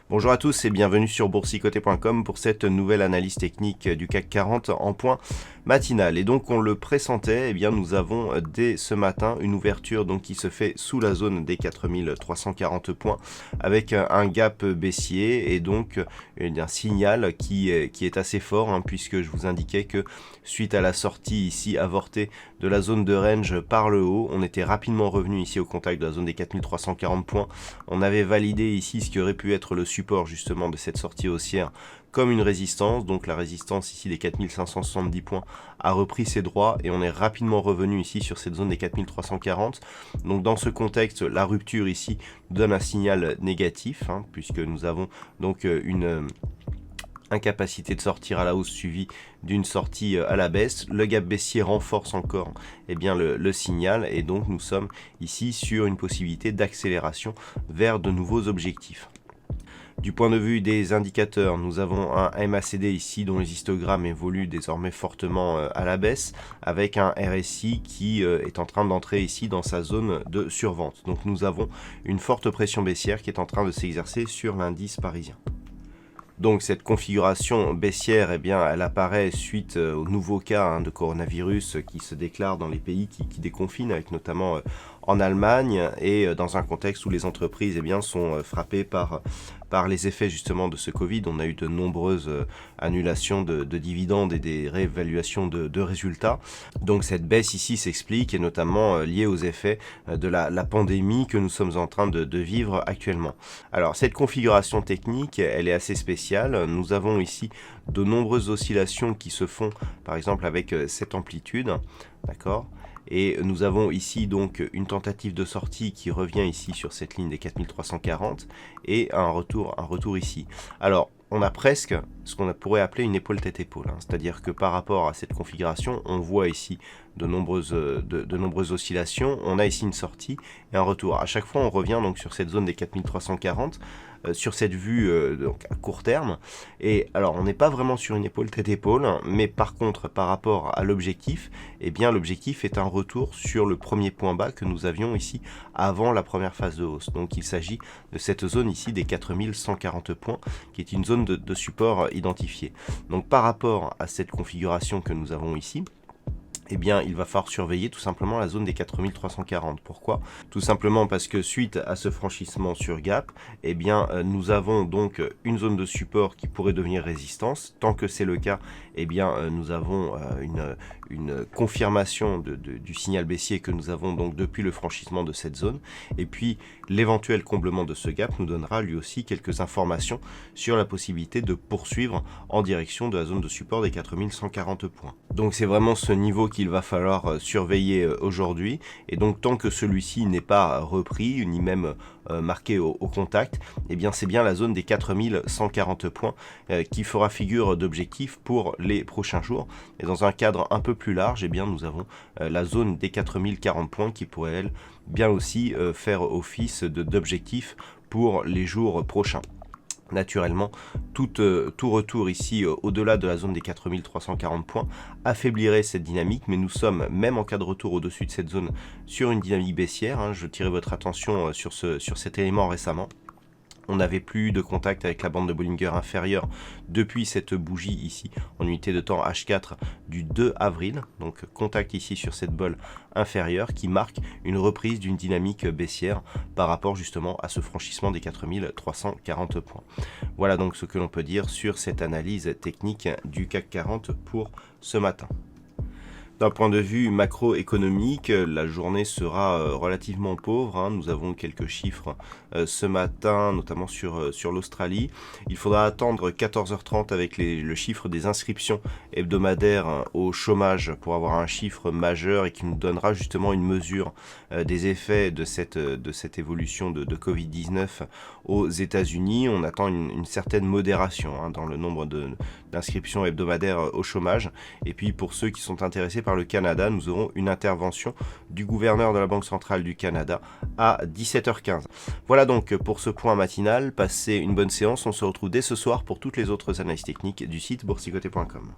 Bonjour à tous et bienvenue sur boursicoté.com pour cette nouvelle analyse technique du CAC 40 en point matinal. Et donc on le pressentait, eh bien nous avons dès ce matin une ouverture donc qui se fait sous la zone des 4340 points avec un gap baissier et donc un signal qui est assez fort puisque je vous indiquais que suite à la sortie ici avortée de la zone de range par le haut, on était rapidement revenu ici au contact de la zone des 4340 points. On avait validé ici ce qui aurait pu être le support justement de cette sortie haussière comme une résistance, donc la résistance ici des 4570 points a repris ses droits et on est rapidement revenu ici sur cette zone des 4340. Donc dans ce contexte, la rupture ici donne un signal négatif puisque nous avons donc une incapacité de sortir à la hausse suivie d'une sortie à la baisse. Le gap baissier renforce encore le signal et donc nous sommes ici sur une possibilité d'accélération vers de nouveaux objectifs. Du point de vue des indicateurs, nous avons un MACD ici dont les histogrammes évoluent désormais fortement à la baisse avec un RSI qui est en train d'entrer ici dans sa zone de survente. Donc nous avons une forte pression baissière qui est en train de s'exercer sur l'indice parisien. Donc cette configuration baissière, elle apparaît suite aux nouveaux cas de coronavirus qui se déclarent dans les pays qui déconfinent, avec notamment en Allemagne, et dans un contexte où les entreprises sont frappées par les effets justement de ce Covid. On a eu de nombreuses annulations de dividendes et des réévaluations de résultats. Donc cette baisse ici s'explique et notamment liée aux effets de la pandémie que nous sommes en train de vivre actuellement. Alors cette configuration technique, elle est assez spéciale. Nous avons ici de nombreuses oscillations qui se font par exemple avec cette amplitude, d'accord ? Et nous avons ici donc une tentative de sortie qui revient ici sur cette ligne des 4340 et un retour ici. Alors on a presque ce qu'on pourrait appeler une épaule tête-épaule, c'est-à-dire que par rapport à cette configuration, on voit ici de nombreuses oscillations, on a ici une sortie et un retour. À chaque fois on revient donc sur cette zone des 4340, sur cette vue donc à court terme, et alors on n'est pas vraiment sur une épaule tête-épaule, mais par contre par rapport à l'objectif, l'objectif est un retour sur le premier point bas que nous avions ici avant la première phase de hausse. Donc il s'agit de cette zone ici des 4140 points qui est une zone de support identifiée. Donc par rapport à cette configuration que nous avons ici, il va falloir surveiller tout simplement la zone des 4340. Pourquoi ? Tout simplement parce que suite à ce franchissement sur gap, nous avons donc une zone de support qui pourrait devenir résistance. Tant que c'est le cas, nous avons une confirmation du signal baissier que nous avons donc depuis le franchissement de cette zone. Et puis l'éventuel comblement de ce gap nous donnera lui aussi quelques informations sur la possibilité de poursuivre en direction de la zone de support des 4140 points. Donc c'est vraiment ce niveau qu'il va falloir surveiller aujourd'hui, et donc tant que celui-ci n'est pas repris ni même marqué au contact, c'est bien la zone des 4140 points qui fera figure d'objectif pour les prochains jours. Et dans un cadre un peu plus large, nous avons la zone des 4040 points qui pourrait elle bien aussi faire office d'objectif pour les jours prochains. Naturellement, tout retour ici au-delà de la zone des 4340 points affaiblirait cette dynamique, mais nous sommes, même en cas de retour au-dessus de cette zone, sur une dynamique baissière. Je tirais votre attention sur cet élément récemment. On n'avait plus de contact avec la bande de Bollinger inférieure depuis cette bougie ici en unité de temps H4 du 2 avril. Donc contact ici sur cette bolle inférieure qui marque une reprise d'une dynamique baissière par rapport justement à ce franchissement des 4340 points. Voilà donc ce que l'on peut dire sur cette analyse technique du CAC 40 pour ce matin. D'un point de vue macroéconomique, la journée sera relativement pauvre, hein. Nous avons quelques chiffres ce matin, notamment sur l'Australie. Il faudra attendre 14h30 avec le chiffre des inscriptions hebdomadaires au chômage pour avoir un chiffre majeur et qui nous donnera justement une mesure des effets de cette évolution de Covid-19 aux États-Unis. On attend une certaine modération, hein, dans le nombre d'inscriptions hebdomadaires au chômage. Et puis pour ceux qui sont intéressés par le Canada, nous aurons une intervention du gouverneur de la Banque centrale du Canada à 17h15. Voilà donc pour ce point matinal. Passez une bonne séance. On se retrouve dès ce soir pour toutes les autres analyses techniques du site boursicoté.com.